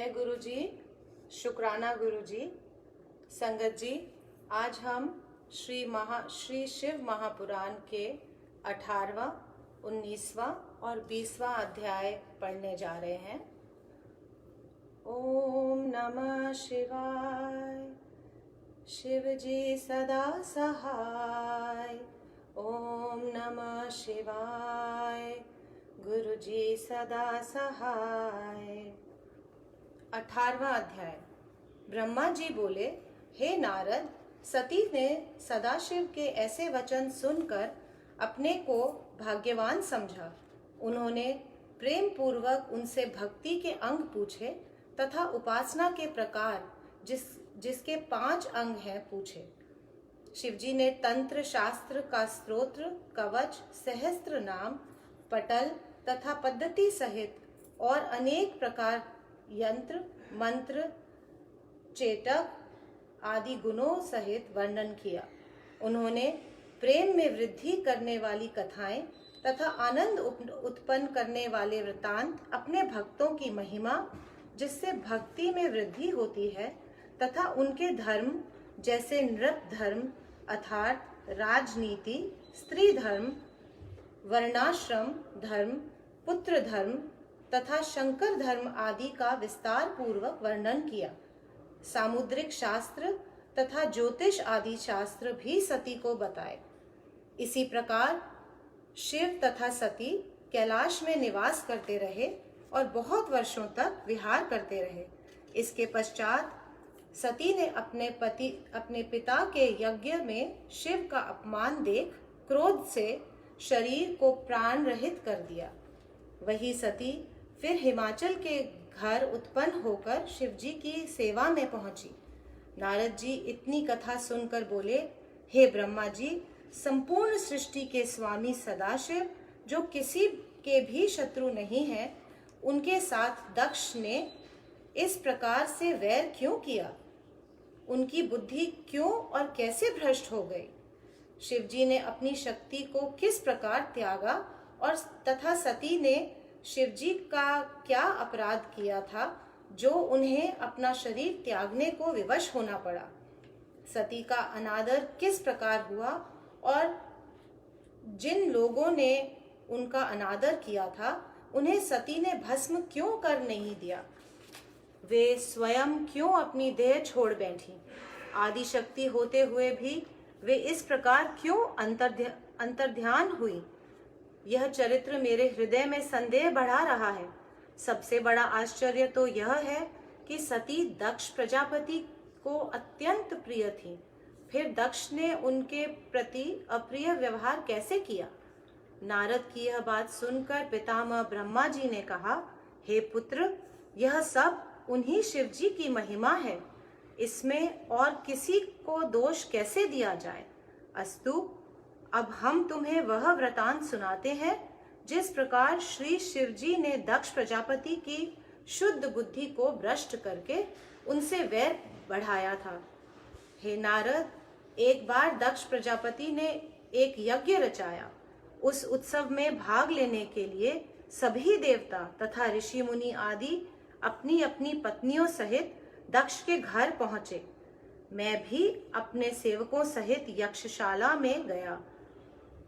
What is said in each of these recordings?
जय गुरु जी, शुक्राना गुरु जी। संगत जी, आज हम श्री शिव महापुराण के 18वां, 19वां और 20वां अध्याय पढ़ने जा रहे हैं। ओम नमः शिवाय। शिव जी सदा सहाय। ओम नमः शिवाय। गुरु जी सदा सहाय। 18वां अध्याय। ब्रह्मा जी बोले, हे नारद, सती ने सदाशिव के ऐसे वचन सुनकर अपने को भाग्यवान समझा। उन्होंने प्रेम पूर्वक उनसे भक्ति के अंग पूछे तथा उपासना के प्रकार जिसके 5 अंग हैं पूछे। शिवजी ने तंत्र शास्त्र का स्तोत्र, कवच, सहस्त्र नाम, पटल तथा पद्धति सहित और अनेक प्रकार यंत्र, मंत्र, चेटक आदि गुणों सहित वर्णन किया। उन्होंने प्रेम में वृद्धि करने वाली कथाएं तथा आनंद उत्पन्न करने वाले वृतांत, अपने भक्तों की महिमा जिससे भक्ति में वृद्धि होती है तथा उनके धर्म जैसे नृप धर्म अर्थात राजनीति, स्त्री धर्म, वर्णाश्रम धर्म, पुत्र धर्म तथा शंकर धर्म आदि का विस्तार पूर्वक वर्णन किया। सामुद्रिक शास्त्र तथा ज्योतिष आदि शास्त्र भी सती को बताए। इसी प्रकार शिव तथा सती कैलाश में निवास करते रहे और बहुत वर्षों तक विहार करते रहे। इसके पश्चात सती ने अपने पिता के यज्ञ में शिव का अपमान देख क्रोध से शरीर को प्राण रहित कर दिया। वही सती फिर हिमाचल के घर उत्पन्न होकर शिवजी की सेवा में पहुंची। नारद जी इतनी कथा सुनकर बोले, हे ब्रह्मा जी, संपूर्ण सृष्टि के स्वामी सदाशिव जो किसी के भी शत्रु नहीं है, उनके साथ दक्ष ने इस प्रकार से वैर क्यों किया? उनकी बुद्धि क्यों और कैसे भ्रष्ट हो गई? शिवजी ने अपनी शक्ति को किस प्रकार त्यागा और तथा सती ने शिवजी का क्या अपराध किया था जो उन्हें अपना शरीर त्यागने को विवश होना पड़ा? सती का अनादर किस प्रकार हुआ और जिन लोगों ने उनका अनादर किया था उन्हें सती ने भस्म क्यों कर नहीं दिया? वे स्वयं क्यों अपनी देह छोड़ बैठी? आदि शक्ति होते हुए भी वे इस प्रकार क्यों अंतर्ध्यान हुई? यह चरित्र मेरे हृदय में संदेह बढ़ा रहा है। सबसे बड़ा आश्चर्य तो यह है कि सती दक्ष प्रजापति को अत्यंत प्रिय थी। फिर दक्ष ने उनके प्रति अप्रिय व्यवहार कैसे किया? नारद की यह बात सुनकर पितामह ब्रह्मा जी ने कहा, हे पुत्र, यह सब उन्हीं शिवजी की महिमा है। इसमें और किसी को दोष कैसे दिया जाए? अस्तु, अब हम तुम्हें वह वृतांत सुनाते हैं जिस प्रकार श्री शिवजी ने दक्ष प्रजापति की शुद्ध बुद्धि को भ्रष्ट करके उनसे वैर बढ़ाया था। हे नारद, एक बार दक्ष प्रजापति ने एक यज्ञ रचाया। उस उत्सव में भाग लेने के लिए सभी देवता तथा ऋषि मुनि आदि अपनी अपनी पत्नियों सहित दक्ष के घर पहुंचे। मैं भी अपने सेवकों सहित यक्षशाला में गया।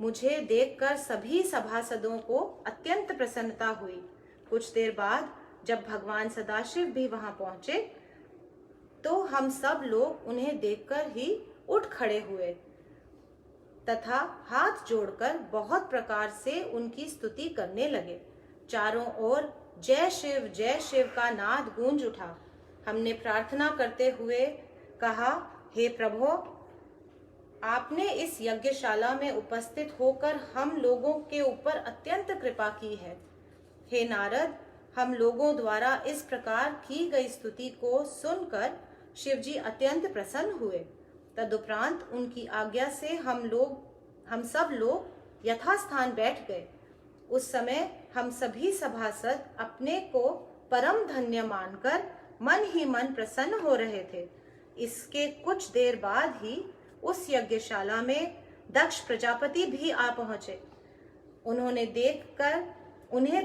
मुझे देखकर सभी सभासदों को अत्यंत प्रसन्नता हुई। कुछ देर बाद जब भगवान सदाशिव भी वहां पहुंचे तो हम सब लोग उन्हें देखकर ही उठ खड़े हुए तथा हाथ जोड़कर बहुत प्रकार से उनकी स्तुति करने लगे। चारों ओर जय शिव का नाद गूंज उठा। हमने प्रार्थना करते हुए कहा, हे प्रभु, आपने इस यज्ञशाला में उपस्थित होकर हम लोगों के ऊपर अत्यंत कृपा की है। हे नारद, हम लोगों द्वारा इस प्रकार की गई स्तुति को सुनकर शिवजी अत्यंत प्रसन्न हुए। तदुपरांत उनकी आज्ञा से हम सब लोग यथास्थान बैठ गए। उस समय हम सभी सभासद अपने को परम धन्य मानकर मन ही मन प्रसन्न हो रहे थे। इसके कुछ देर बाद ही उस यज्ञशाला में दक्ष प्रजापति भी आ पहुंचे। उन्हें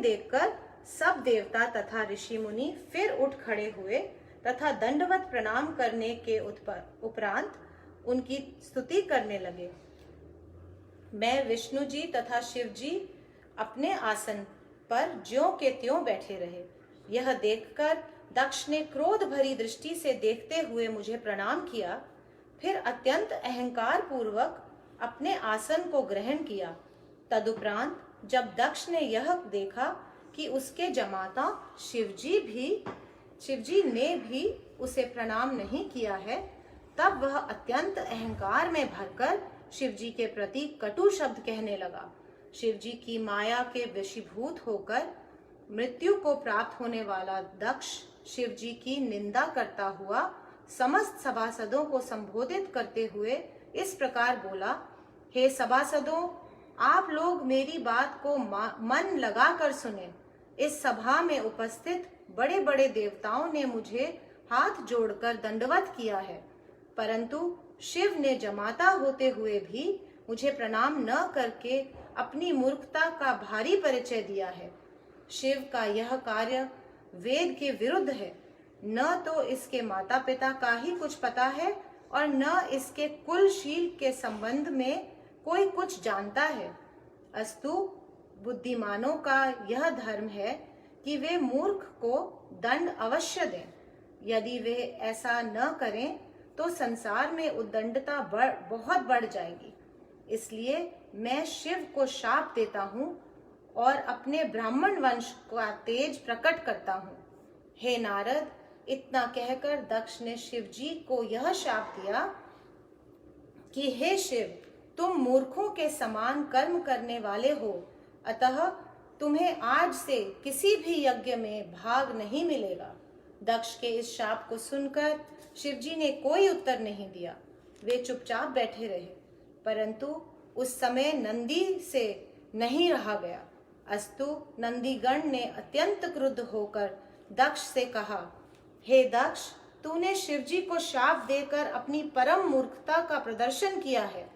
देखकर सब देवता तथा ऋषि मुनि फिर उठ खड़े हुए तथा दंडवत प्रणाम करने के उपरांत उनकी स्तुति करने लगे। मैं विष्णु जी तथा शिव जी अपने आसन पर ज्यों के त्यों बैठे रहे। यह देखकर दक्ष ने क्रोध भरी दृष्टि से देखते हुए मुझे प्रणाम किया, फिर अत्यंत अहंकार पूर्वक अपने आसन को ग्रहण किया। तदुपरांत जब दक्ष ने यह देखा कि उसके जमाता शिवजी ने भी उसे प्रणाम नहीं किया है, तब वह अत्यंत अहंकार में भरकर शिवजी के प्रति कटु शब्द कहने लगा। शिवजी की माया के वशीभूत होकर मृत्यु को प्राप्त होने वाला दक्ष शिवजी की निंदा करता हुआ समस्त सभासदों को संबोधित करते हुए इस प्रकार बोला, हे सभासदों, आप लोग मेरी बात को मन लगाकर सुने। इस सभा में उपस्थित बड़े बड़े देवताओं ने मुझे हाथ जोड़कर दंडवत किया है, परंतु शिव ने जमाता होते हुए भी मुझे प्रणाम न करके अपनी मूर्खता का भारी परिचय दिया है। शिव का यह कार्य वेद के विरुद्ध है। न तो इसके माता पिता का ही कुछ पता है और न इसके कुलशील के संबंध में कोई कुछ जानता है। अस्तु बुद्धिमानों का यह धर्म है कि वे मूर्ख को दंड अवश्य दें। यदि वे ऐसा न करें तो संसार में उद्दंडता बहुत बढ़ जाएगी। इसलिए मैं शिव को शाप देता हूँ और अपने ब्राह्मण वंश का तेज प्रकट करता हूँ। हे नारद, इतना कहकर दक्ष ने शिव जी को यह शाप दिया कि हे शिव, तुम मूर्खों के समान कर्म करने वाले हो, अतः तुम्हें आज से किसी भी यज्ञ में भाग नहीं मिलेगा। दक्ष के इस शाप को सुनकर शिवजी ने कोई उत्तर नहीं दिया। वे चुपचाप बैठे रहे, परंतु उस समय नंदी से नहीं रहा गया। अस्तु नंदीगण ने अत्यंत क्रुद्ध होकर दक्ष से कहा, हे दक्ष, तूने शिवजी को शाप देकर अपनी परम मूर्खता का प्रदर्शन किया है।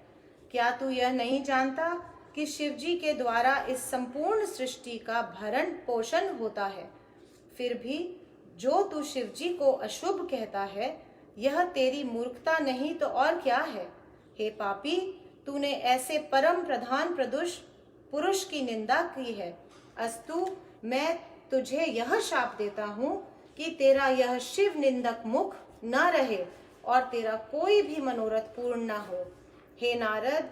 क्या तू यह नहीं जानता कि शिवजी के द्वारा इस संपूर्ण सृष्टि का भरण पोषण होता है? फिर भी जो तू शिवजी को अशुभ कहता है, यह तेरी मूर्खता नहीं तो और क्या है? हे पापी, तूने ऐसे परम प्रधान पुरुष की निंदा की है। अस्तु मैं तुझे यह शाप देता हूँ कि तेरा यह शिव निंदक मुख न रहे और तेरा कोई भी मनोरथ पूर्ण न हो। हे नारद,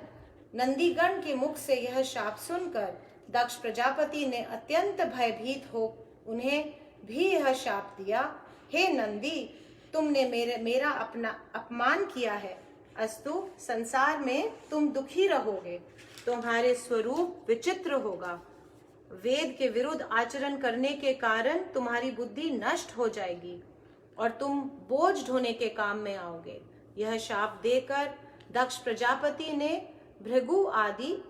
नंदीगण के मुख से यह शाप सुनकर दक्ष प्रजापति ने अत्यंत भयभीत हो उन्हें भी यह शाप दिया, हे नंदी, तुमने मेरा अपना अपमान किया है। अस्तु संसार में तुम दुखी रहोगे, तुम्हारे स्वरूप विचित्र होगा। वेद के विरुद्ध आचरण करने के कारण तुम्हारी बुद्धि नष्ट हो जाएगी और तुम बोझ ढोने के काम में आओगे। यह शाप देकर दक्ष प्रजापति ने भृगु आदि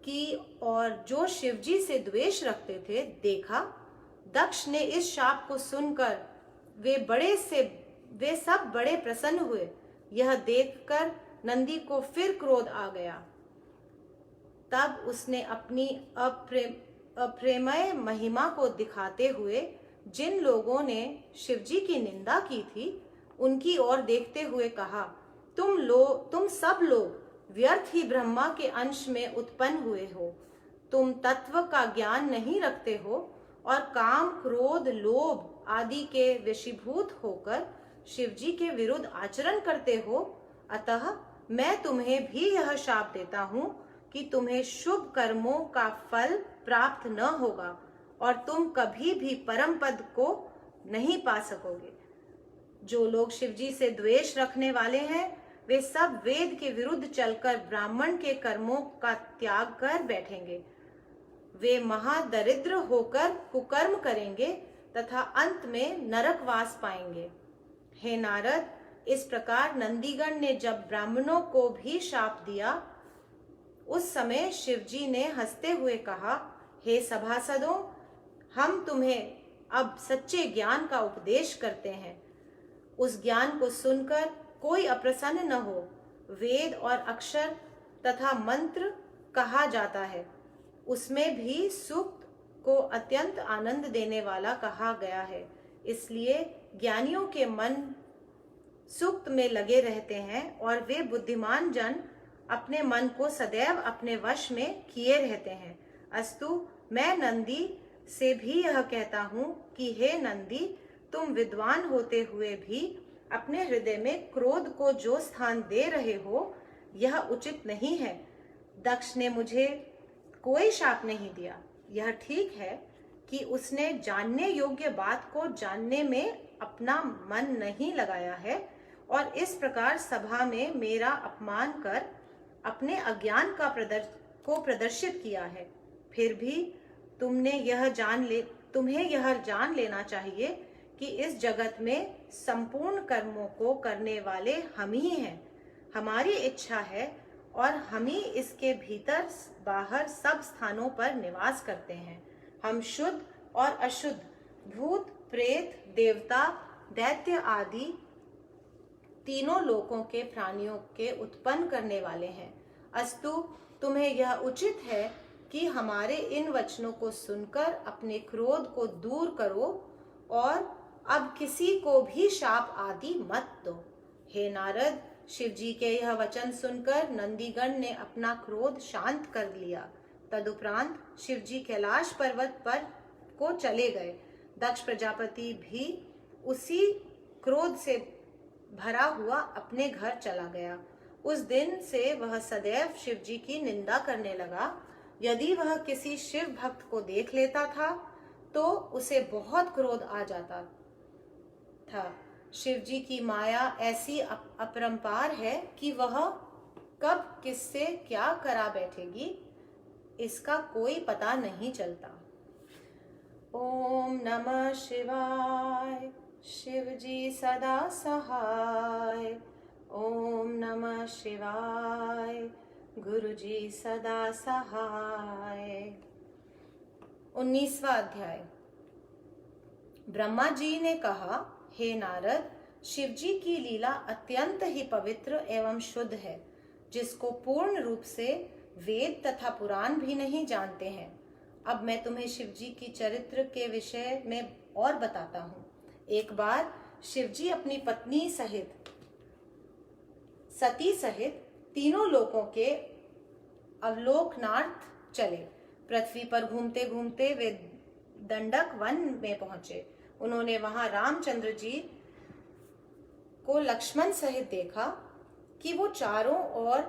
की और जो शिवजी से द्वेष रखते थे देखा। दक्ष ने इस शाप को सुनकर वे सब बड़े प्रसन्न हुए। यह देखकर नंदी को फिर क्रोध आ गया। तब उसने अपनी अप्रेमय महिमा को दिखाते हुए जिन लोगों ने शिवजी की निंदा की थी उनकी ओर देखते हुए कहा, तुम सब लोग व्यर्थ ही ब्रह्मा के अंश में उत्पन्न हुए हो। तुम तत्व का ज्ञान नहीं रखते हो और काम, क्रोध, लोभ आदि के वशीभूत होकर शिवजी के विरुद्ध आचरण करते हो। अतः मैं तुम्हें भी यह शाप देता हूँ कि तुम्हें शुभ कर्मों का फल प्राप्त न होगा और तुम कभी भी परम पद को नहीं पा सकोगे। जो लोग शिवजी से द्वेष रखने वाले हैं वे सब वेद के विरुद्ध चलकर ब्राह्मण के कर्मों का त्याग कर बैठेंगे। वे महादरिद्र होकर कुकर्म करेंगे तथा अंत में नरकवास पाएंगे। हे नारद, इस प्रकार नंदीगण ने जब ब्राह्मणों को भी शाप दिया, उस समय शिवजी ने हंसते हुए कहा, हे सभासदों, हम तुम्हें अब सच्चे ज्ञान का उपदेश करते हैं। उस ज्ञान को सुनकर कोई अप्रसन्न न हो। वेद और अक्षर तथा मंत्र कहा जाता है, उसमें भी सूक्त को अत्यंत आनंद देने वाला कहा गया है। इसलिए ज्ञानियों के मन सुक्त में लगे रहते हैं और वे बुद्धिमान जन अपने मन को सदैव अपने वश में किए रहते हैं। अस्तु, मैं नंदी से भी यह कहता हूँ कि हे नंदी, तुम विद्वान होते हुए भी अपने हृदय में क्रोध को जो स्थान दे रहे हो, यह उचित नहीं है। दक्ष ने मुझे कोई शाप नहीं दिया। यह ठीक है कि उसने जानने योग्य बात को जानने में अपना मन नहीं लगाया है और इस प्रकार सभा में मेरा अपमान कर अपने अज्ञान का प्रदर्शित किया है। फिर भी तुम्हें यह जान लेना चाहिए कि इस जगत में संपूर्ण कर्मों को करने वाले हम ही हैं। हमारी इच्छा है और हम ही इसके भीतर बाहर सब स्थानों पर निवास करते हैं। हम शुद्ध और अशुद्ध, भूत, प्रेत, देवता, दैत्य आदि तीनों लोकों के प्राणियों के उत्पन्न करने वाले हैं। अस्तु, तुम्हें यह उचित है कि हमारे इन वचनों को सुनकर अपने क्रोध को दूर करो और अब किसी को भी शाप आदि मत दो। हे नारद, शिव जी के यह वचन सुनकर नंदीगण ने अपना क्रोध शांत कर लिया। तदुपरांत शिव जी कैलाश पर्वत पर को चले गए। दक्ष प्रजापति भी उसी क्रोध से भरा हुआ अपने घर चला गया। उस दिन से वह सदैव शिव जी की निंदा करने लगा। यदि वह किसी शिव भक्त को देख लेता था तो उसे बहुत क्रोध आ जाता था। शिव जी की माया ऐसी अपरंपार है कि वह कब किससे क्या करा बैठेगी, इसका कोई पता नहीं चलता। ओम नमः शिवाय। शिव जी सदा सहाय। ओम नमः शिवाय। गुरु जी सदा सहाय। 19वां अध्याय। ब्रह्मा जी ने कहा, हे नारद, शिव जी की लीला अत्यंत ही पवित्र एवं शुद्ध है, जिसको पूर्ण रूप से वेद तथा पुराण भी नहीं जानते हैं। अब मैं तुम्हें शिव जी की चरित्र के विषय में और बताता हूँ। एक बार शिव जी अपनी पत्नी सहित, सती सहित तीनों लोकों के अवलोकनार्थ चले। पृथ्वी पर घूमते घूमते वे दंडक वन में पहुंचे। उन्होंने वहां रामचंद्र जी को लक्ष्मण सहित देखा कि वो चारों ओर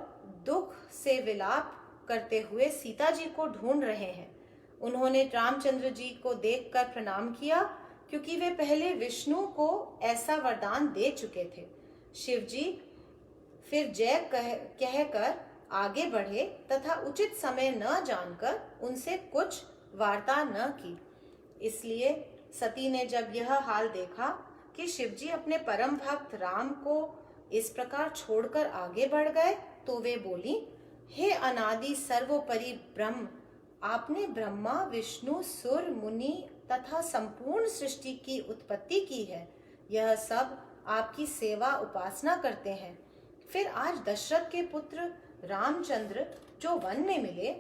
दुख से विलाप करते हुए सीता जी को ढूंढ रहे हैं। उन्होंने रामचंद्र जी को देखकर प्रणाम किया, क्योंकि वे पहले विष्णु को ऐसा वरदान दे चुके थे। शिव जी फिर जय कहकर आगे बढ़े तथा उचित समय न जानकर उनसे कुछ वार्ता न की। इसलिए सती ने जब यह हाल देखा कि शिव जी अपने परम भक्त राम को इस प्रकार छोड़कर आगे बढ़ गए, तो वे बोली, हे अनादि सर्वोपरि ब्रह्म, आपने ब्रह्मा, विष्णु, सुर, मुनि तथा संपूर्ण सृष्टि की उत्पत्ति की है। यह सब आपकी सेवा उपासना करते हैं। फिर आज दशरथ के पुत्र रामचंद्र जो वन में मिले,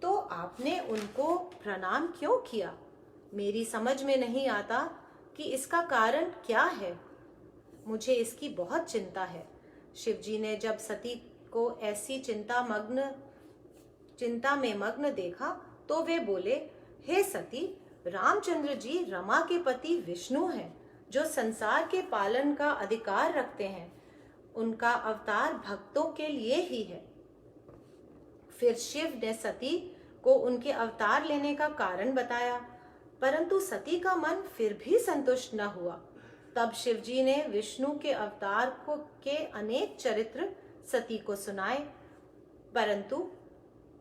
तो आपने उनको प्रणाम क्यों किया? मेरी समझ में नहीं आता कि इसका कारण क्या है। मुझे इसकी बहुत चिंता है। शिव जी ने जब सती को ऐसी चिंता में मग्न देखा, तो वे बोले, हे सती, रामचंद्र जी रमा के पति विष्णु हैं, जो संसार के पालन का अधिकार रखते हैं। उनका अवतार भक्तों के लिए ही है। फिर शिव ने सती को उनके अवतार लेने का कारण बताया, परंतु सती का मन फिर भी संतुष्ट न हुआ। तब शिव जी ने विष्णु के अवतार के अनेक चरित्र सती को सुनाए, परंतु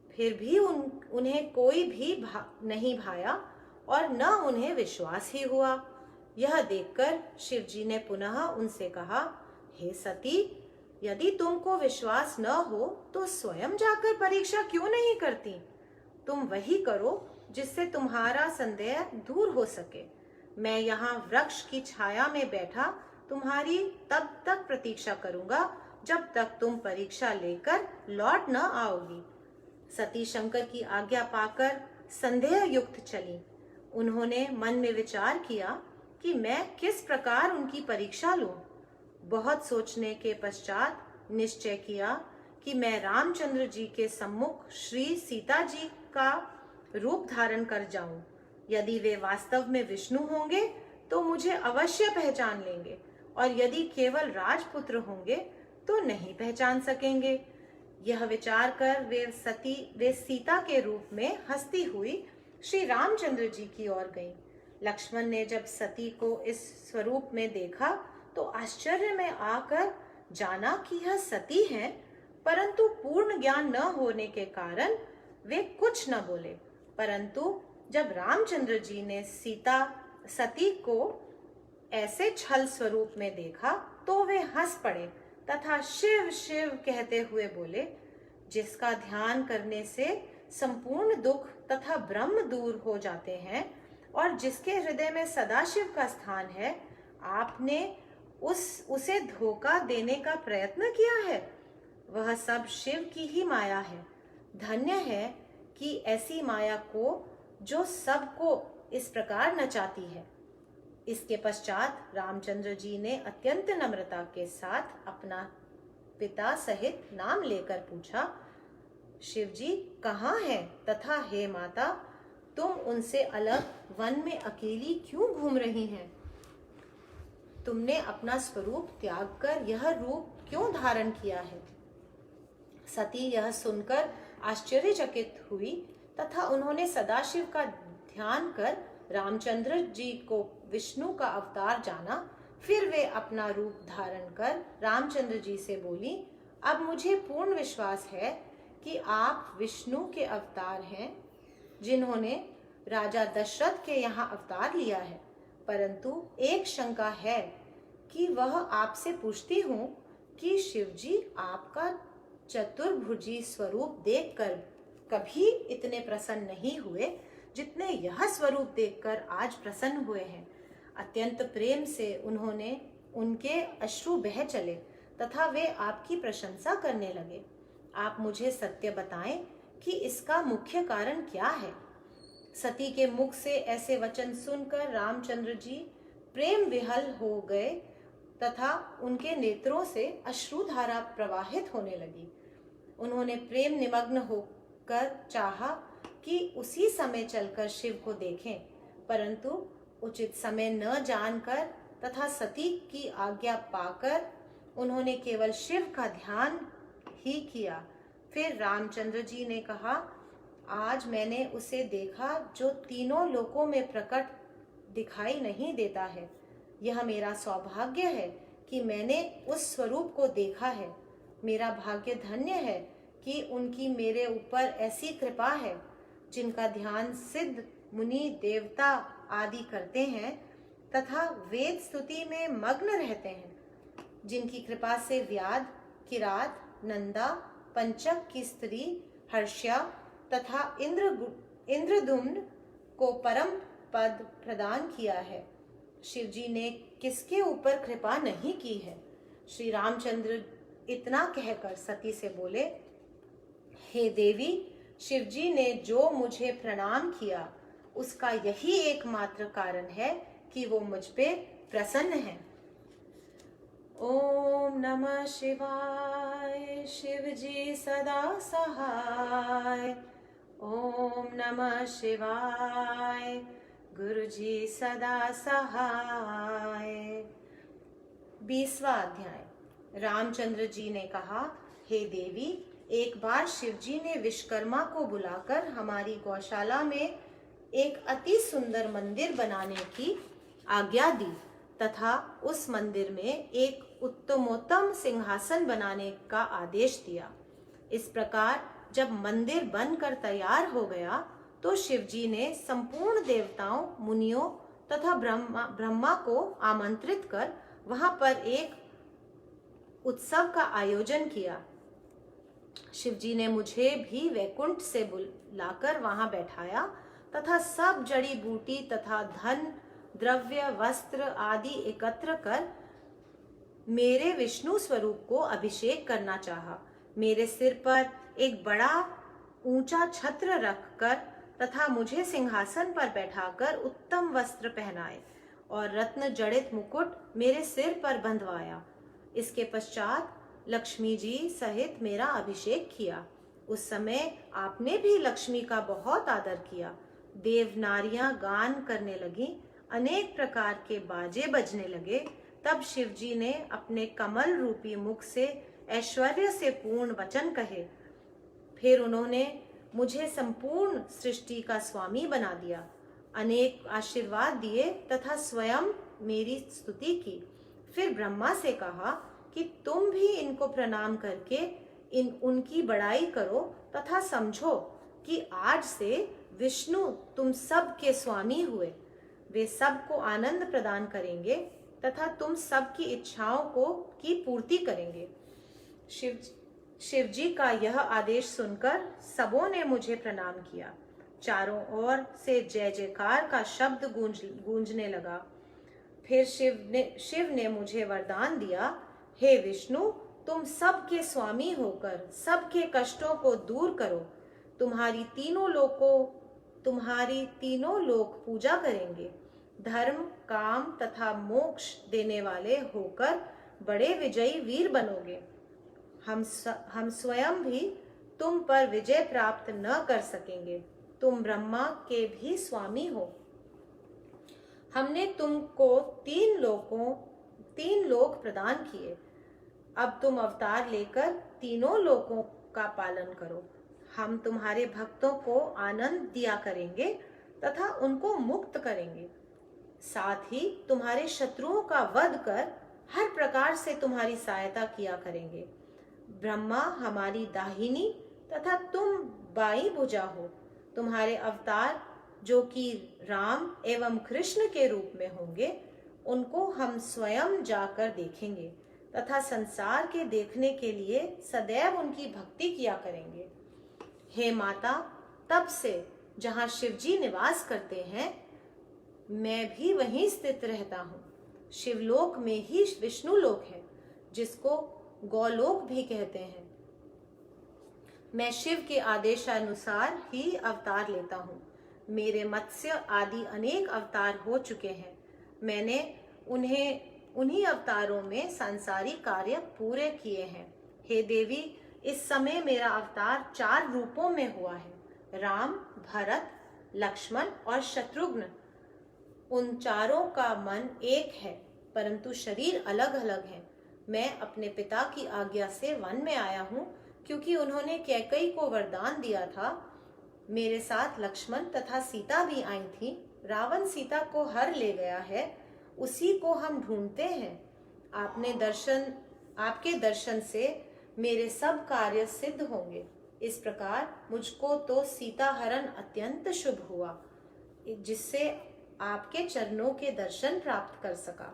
फिर भी उन्हें कोई भी नहीं भाया और न उन्हें विश्वास ही हुआ। यह देखकर शिव जी ने पुनः उनसे कहा, हे सती, यदि तुमको विश्वास न हो तो स्वयं जाकर परीक्षा क्यों नहीं करती? तुम वही करो जिससे तुम्हारा संदेह दूर हो सके। मैं यहाँ वृक्ष की छाया में बैठा तुम्हारी तब तक प्रतीक्षा करूंगा जब तक तुम परीक्षा लेकर लौट न आओगी। सती शंकर की आज्ञा पाकर संदेह युक्त चली। उन्होंने मन में विचार किया कि मैं किस प्रकार उनकी परीक्षा लूं। बहुत सोचने के पश्चात निश्चय किया कि मैं रामचंद्र जी के सम्मुख श्री सीता जी का रूप धारण कर जाऊं। यदि वे वास्तव में विष्णु होंगे तो मुझे अवश्य पहचान लेंगे, और यदि केवल राजपुत्र होंगे तो नहीं पहचान सकेंगे। यह विचार कर वे सीता के रूप में हंसती हुई श्री रामचंद्र जी की ओर गईं। लक्ष्मण ने जब सती को इस स्वरूप में देखा तो आश्चर्य में आकर जाना कि यह सती हैं, परंतु पूर्ण ज्ञान न होने के कारण वे कुछ न बोले। परंतु जब रामचंद्र जी ने सती को ऐसे छल स्वरूप में देखा तो वे हंस पड़े तथा शिव शिव कहते हुए बोले, जिसका ध्यान करने से संपूर्ण दुख तथा भ्रम दूर हो जाते हैं और जिसके हृदय में सदाशिव का स्थान है, आपने उसे धोखा देने का प्रयत्न किया है। वह सब शिव की ही माया है। धन्य है कि ऐसी माया को जो सबको इस प्रकार नचाती है। इसके पश्चात रामचंद्र जी ने अत्यंत नम्रता के साथ अपना पिता सहित नाम लेकर पूछा, शिव जी कहाँ हैं तथा हे माता, तुम उनसे अलग वन में अकेली क्यों घूम रही हैं? तुमने अपना स्वरूप त्याग कर यह रूप क्यों धारण किया है? सती यह सुनकर आश्चर्यचकित हुई तथा उन्होंने सदाशिव का ध्यान कर रामचंद्र जी को विष्णु का अवतार जाना। फिर वे अपना रूप धारण कर रामचंद्र जी से बोली, अब मुझे पूर्ण विश्वास है कि आप विष्णु के अवतार हैं, जिन्होंने राजा दशरथ के यहाँ अवतार लिया है। परंतु एक शंका है कि वह आपसे पूछती हूँ कि शिवजी आपका चतुर्भुजी स्वरूप देखकर कभी इतने प्रसन्न नहीं हुए जितने यह स्वरूप देखकर आज प्रसन्न हुए हैं। अत्यंत प्रेम से उनके अश्रु बह चले तथा वे आपकी प्रशंसा करने लगे। आप मुझे सत्य बताएं कि इसका मुख्य कारण क्या है? सती के मुख से ऐसे वचन सुनकर रामचंद्र जी प्रेम विहल हो गए तथा उनके नेत्रों से अश्रुधारा प्रवाहित होने लगी। उन्होंने प्रेम निमग्न होकर चाहा कि उसी समय चलकर शिव को देखें, परंतु उचित समय न जानकर तथा सती की आज्ञा पाकर उन्होंने केवल शिव का ध्यान ही किया। फिर रामचंद्र जी ने कहा, आज मैंने उसे देखा जो तीनों लोकों में प्रकट दिखाई नहीं देता है। यह मेरा सौभाग्य है कि मैंने उस स्वरूप को देखा है। मेरा भाग्य धन्य है कि उनकी मेरे ऊपर ऐसी कृपा है। जिनका ध्यान सिद्ध मुनि देवता आदि करते हैं तथा वेद स्तुति में मग्न रहते हैं, जिनकी कृपा से व्याध, किरात, नंदा, पंचक की स्त्री हर्ष्या तथा इंद्रदुम्न को परम पद प्रदान किया है। शिवजी ने किसके ऊपर कृपा नहीं की है? श्री रामचंद्र इतना कहकर सती से बोले, हे देवी, शिवजी ने जो मुझे प्रणाम किया उसका यही एकमात्र कारण है कि वो मुझ पे प्रसन्न है। ओम नमः शिवाय, शिवजी सदा सहाय। ओम नमः शिवाय, गुरुजी सदा सहाय। 20वां अध्याय। रामचंद्र जी ने कहा, हे देवी, एक बार शिवजी ने विश्वकर्मा को बुलाकर हमारी गौशाला में एक अति सुंदर मंदिर बनाने की आज्ञा दी तथा उस मंदिर में एक उत्तमोत्तम सिंहासन बनाने का आदेश दिया। इस प्रकार जब मंदिर बनकर तैयार हो गया तो शिवजी ने संपूर्ण देवताओं, मुनियों तथा ब्रह्मा को आमंत्रित कर वहां पर एक उत्सव का आयोजन किया। शिवजी ने मुझे भी वैकुंठ से बुलाकर वहां बैठाया तथा सब जड़ी बूटी तथा धन, द्रव्य, वस्त्र आदि एकत्र कर मेरे विष्णु स्वरूप को अभिषेक करना चाहा। मेरे सिर पर एक बड़ा ऊंचा छत्र रखकर तथा मुझे सिंहासन पर बैठाकर उत्तम वस्त्र पहनाए और रत्न जड़ित मुकुट मेरे सिर पर बंधवाया। इसके पश्चात लक्ष्मी जी सहित मेरा अभिषेक किया। उस समय आपने भी लक्ष्मी का बहुत आदर किया। देव नारियां गान करने लगी, अनेक प्रकार के बाजे बजने लगे। तब शिव जी ने अपने कमल रूपी मुख से ऐश्वर्य से पूर्ण वचन कहे। फिर उन्होंने मुझे संपूर्ण सृष्टि का स्वामी बना दिया, अनेक आशीर्वाद दिए तथा स्वयं मेरी स्तुति की। फिर ब्रह्मा से कहा कि तुम भी इनको प्रणाम करके उनकी बड़ाई करो तथा समझो कि आज से विष्णु तुम सब के स्वामी हुए। वे सबको आनंद प्रदान करेंगे तथा तुम सब की इच्छाओं की पूर्ति करेंगे। शिव जी का यह आदेश सुनकर सबों ने मुझे प्रणाम किया। चारों ओर से जय जयकार का शब्द गूंजने लगा। फिर शिव ने मुझे वरदान दिया, हे विष्णु, तुम सबके स्वामी होकर सबके कष्टों को दूर करो। तुम्हारी तीनों लोक पूजा करेंगे। धर्म, काम तथा मोक्ष देने वाले होकर बड़े विजयी वीर बनोगे। हम स्वयं भी तुम पर विजय प्राप्त न कर सकेंगे। तुम ब्रह्मा के भी स्वामी हो। हमने तुमको 3 लोक प्रदान किए। अब तुम अवतार लेकर तीनों लोकों का पालन करो। हम तुम्हारे भक्तों को आनंद दिया करेंगे तथा उनको मुक्त करेंगे। साथ ही तुम्हारे शत्रुओं का वध कर हर प्रकार से तुम्हारी सहायता किया करेंगे। ब्रह्मा हमारी दाहिनी तथा तुम बाईं भुजा हो। तुम्हारे अवतार जो कि राम एवं कृष्ण के रूप में होंगे, उनको हम स्वयं जाकर देखेंगे तथा संसार के देखने के लिए सदैव उनकी भक्ति किया करेंगे। हे माता, तब से जहाँ शिवजी निवास करते हैं, मैं भी वहीं स्थित रहता हूँ। शिवलोक में ही विष्णु लोक है, जिसको गौलोक भी कहते हैं। मैं शिव के आदेशानुसार ही अवतार लेता हूँ। मेरे मत्स्य आदि अनेक अवतार हो चुके हैं। मैंने उन्हीं अवतारों में सांसारिक कार्य पूरे किए हैं। हे देवी, इस समय मेरा अवतार 4 रूपों में हुआ है। राम, भरत, लक्ष्मण और शत्रुघ्न। उन चारों का मन एक है, परंतु शरीर अलग अलग है। मैं अपने पिता की आज्ञा से वन में आया हूँ, क्योंकि उन्होंने कैकेयी को वरदान दिया था। मेरे साथ लक्ष्मण तथा सीता भी आई थी। रावण सीता को हर ले गया है, उसी को हम ढूंढते हैं। आपके दर्शन से मेरे सब कार्य सिद्ध होंगे। इस प्रकार मुझको तो सीता हरण अत्यंत शुभ हुआ, जिससे आपके चरणों के दर्शन प्राप्त कर सका।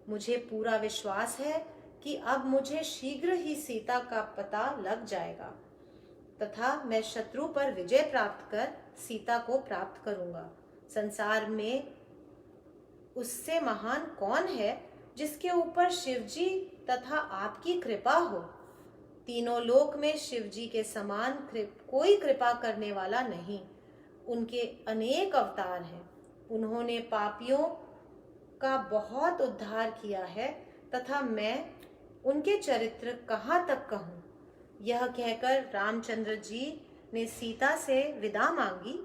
मुझे पूरा विश्वास है कि अब मुझे शीघ्र ही सीता का पता लग जाएगा तथा मैं शत्रु पर विजय प्राप्त कर सीता को प्राप्त करूंगा। संसार में उससे महान कौन है जिसके ऊपर शिवजी तथा आपकी कृपा हो। तीनों लोक में शिवजी के समान कोई कृपा करने वाला नहीं। उनके अनेक अवतार हैं। उन्होंने पापियों का बहुत उद्धार किया है तथा मैं उनके चरित्र कहाँ तक कहूँ। यह कहकर रामचंद्र जी ने सीता से विदा मांगी।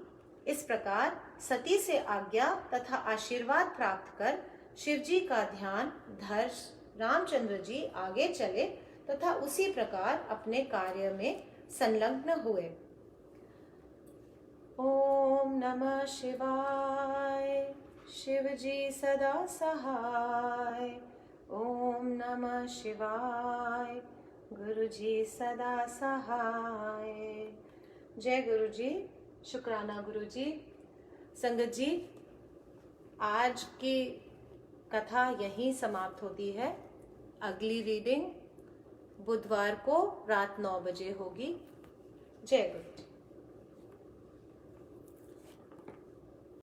इस प्रकार सती से आज्ञा तथा आशीर्वाद प्राप्त कर शिवजी का ध्यान धर रामचंद्र जी आगे चले तथा उसी प्रकार अपने कार्य में संलग्न हुए। ओम नमः शिवाय। शिवजी सदा सहाय। ओम नमः शिवाय। गुरुजी सदा सहाय। जय गुरुजी। शुक्राना गुरुजी। संगत जी, आज की कथा यहीं समाप्त होती है। अगली रीडिंग बुधवार को रात 9 बजे होगी। जय गुरु।